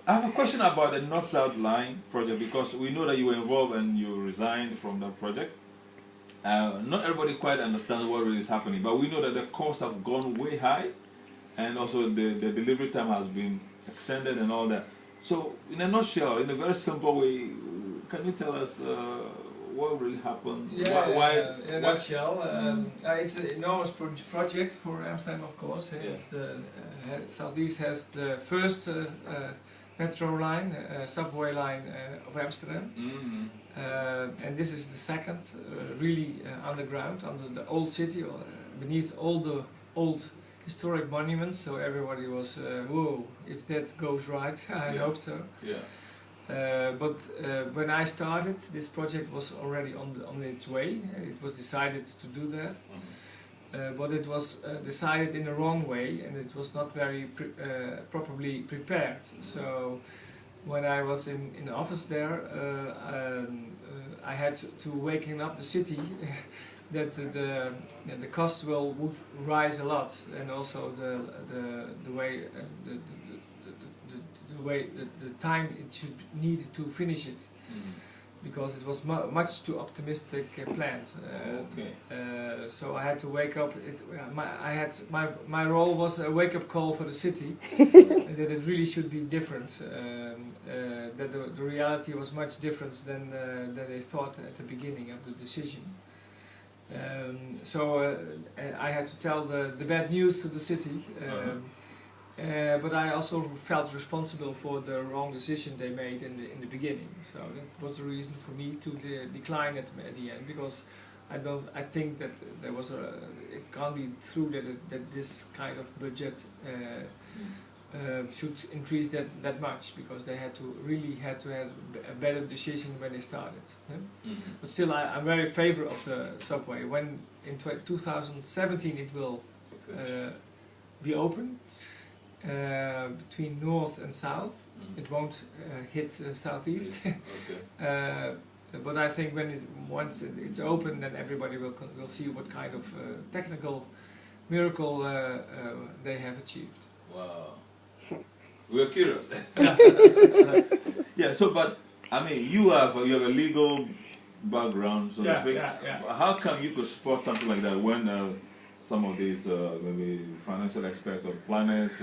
I have a question about the North-South Line project, because we know that you were involved and you resigned from that project. Not everybody quite understands what really is happening, but we know that the costs have gone way high, and also the delivery time has been extended and all that. So, in a nutshell, in a very simple way, can you tell us what really happened? Yeah, in a nutshell, it's an enormous project for Amsterdam, of course. Yeah. It's the Southeast has the first metro line, subway line of Amsterdam. And this is the second, really underground, under the old city, or beneath all the old historic monuments. So everybody was, whoa, if that goes right, I hope so. Yeah. But when I started, this project was already on its way. It was decided to do that. But it was decided in the wrong way, and it was not very properly prepared. So when I was in the office there, I had to waking up the city that the cost would rise a lot, and also the way the time it should need to finish it. Because it was much too optimistic planned. So I had to wake up. My role was a wake-up call for the city that it really should be different. That the reality was much different than they thought at the beginning of the decision. So I had to tell the bad news to the city. But I also felt responsible for the wrong decision they made in the beginning. So that was the reason for me to decline at the end, because I think that it can't be true that this kind of budget should increase that much, because they really had to have a better decision when they started. But still, I'm very in favor of the subway. When in 2017 it will be open. Between north and south, it won't hit southeast. But I think once it's open, then everybody will see what kind of technical miracle they have achieved. Wow, we're curious. Yeah. So, but I mean, you have a legal background, so to speak. How come you could spot something like that when some of these maybe financial experts or planners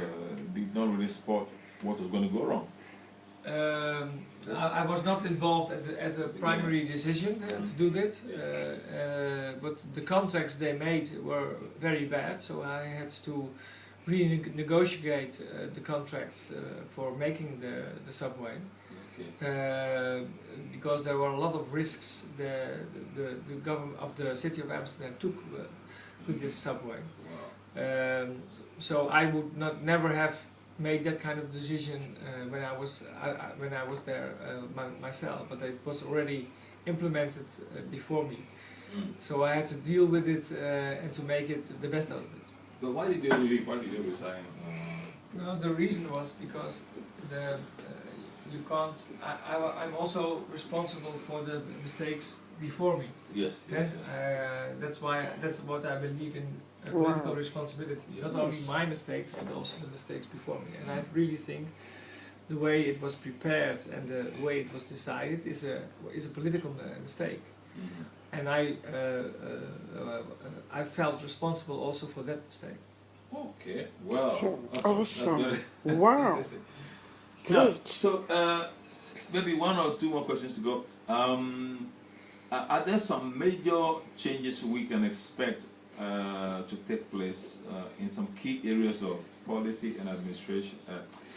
did not really spot what was going to go wrong? I was not involved at the primary decision to do that, but the contracts they made were very bad, so I had to renegotiate the contracts for making the subway. Because there were a lot of risks the government of the city of Amsterdam took with this subway. So I would never have made that kind of decision when I was there myself, but it was already implemented before me. So I had to deal with it and to make it the best out of it. But why did you leave? Why did you resign? No, the reason was because you can't. I'm also responsible for the mistakes before me. Yes. That's what I believe in. Political responsibility, not only my mistakes but also the mistakes before me. And I really think the way it was prepared and the way it was decided is a political mistake. And I felt responsible also for that mistake. Okay, well, awesome. Wow. Now, so maybe one or two more questions to go. Are there some major changes we can expect to take place in some key areas of policy and administration,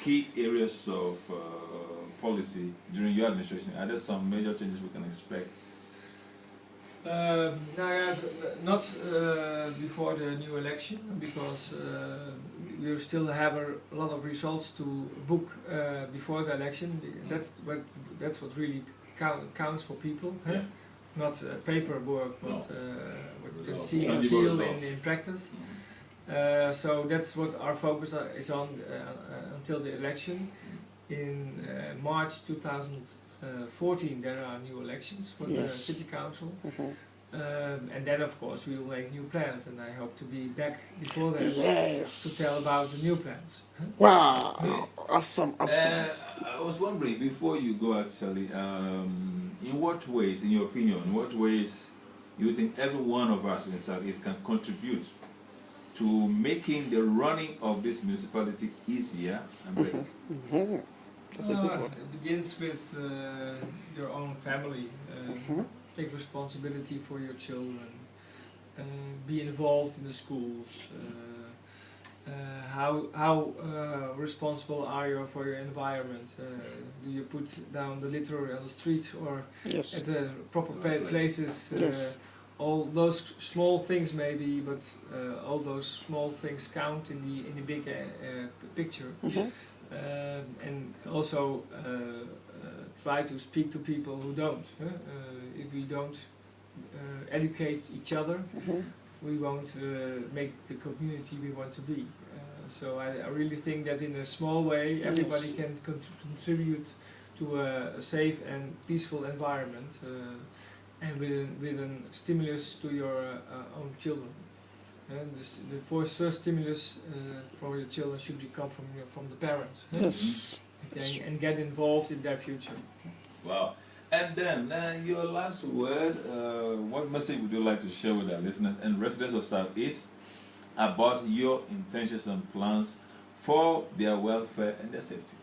key areas of policy during your administration? Are there some major changes we can expect? Not before the new election, because you still have a lot of results to book before the election. That's what really counts for people. Yeah. Not paperwork, but what you can see and feel in practice. So that's what our focus is on until the election. In March 2014 there are new elections for the city council. And then of course we will make new plans, and I hope to be back before that to tell about the new plans. Wow, awesome. was wondering, before you go actually, in what ways, in your opinion, in what ways you think every one of us in Southeast can contribute to making the running of this municipality easier and better? That's a good one. It begins with your own family. Take responsibility for your children. Be involved in the schools. How responsible are you for your environment? Do you put down the litter on the street or Yes. at the proper places? Yes. All those small things maybe, but all those small things count in the big picture. And also try to speak to people who don't. If we don't educate each other, we won't make the community we want to be. So I really think that in a small way everybody can contribute to a safe and peaceful environment, and with a stimulus to your own children. The first stimulus for your children should come from the parents. Yes. And get involved in their future. Wow. And then your last word, what message would you like to share with our listeners and residents of Southeast about your intentions and plans for their welfare and their safety?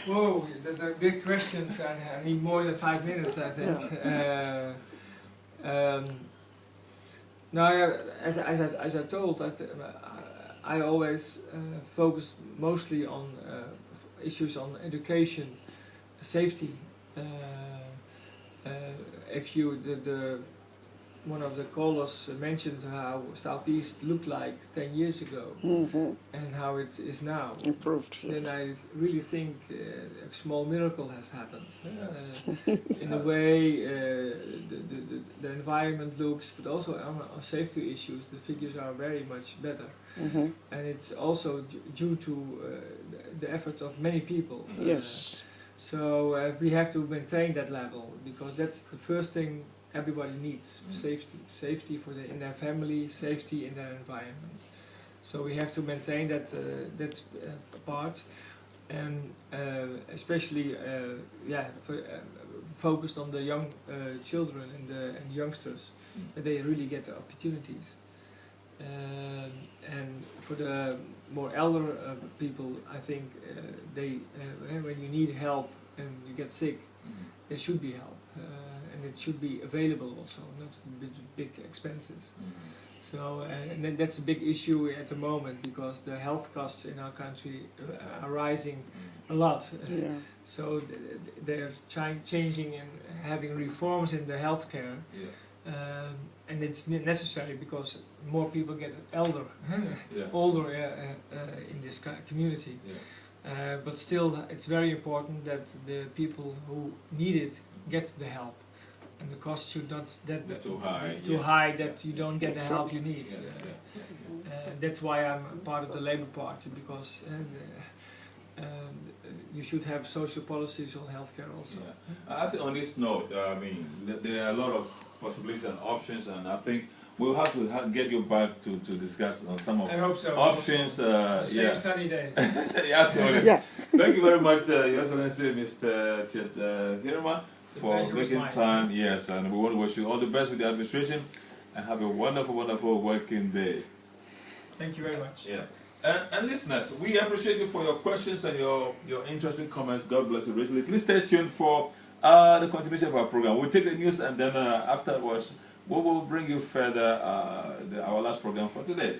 Whoa, those are big questions, and I need more than 5 minutes, I think. Now, as I told, I always focus mostly on issues on education, safety. If you one of the callers mentioned how Southeast looked like 10 years ago and how it is now. Improved. Then I really think a small miracle has happened. In a way, the environment looks, but also on safety issues, the figures are very much better. And it's also due to the efforts of many people. Yes. So we have to maintain that level, because that's the first thing everybody needs: safety in their family, safety in their environment. So we have to maintain that part, and especially focused on the young children and youngsters, that they really get the opportunities. And for the more elder people, I think when you need help and you get sick, there should be help. And it should be available also, not with big expenses. So and then that's a big issue at the moment, because the health costs in our country are rising a lot. So they're changing and having reforms in the healthcare, and it's necessary because more people get older in this community. But still, it's very important that the people who need it get the help. And the cost should not be too high that you don't get the help you need. That's why I'm part of the Labour Party, because you should have social policies on healthcare also. I think on this note, I mean, there are a lot of possibilities and options, and I think we'll have to get you back to discuss on some of options. Same sunny day. Absolutely. Thank you very much, Your Excellency, Mr. Tjeerd Herrema, for making time. Yes, and we want to wish you all the best with the administration, and have a wonderful, wonderful working day. Thank you very much. And listeners, we appreciate you for your questions and your interesting comments. God bless you richly. Please stay tuned for the continuation of our program. We'll take the news, and then afterwards we will bring you further our last program for today.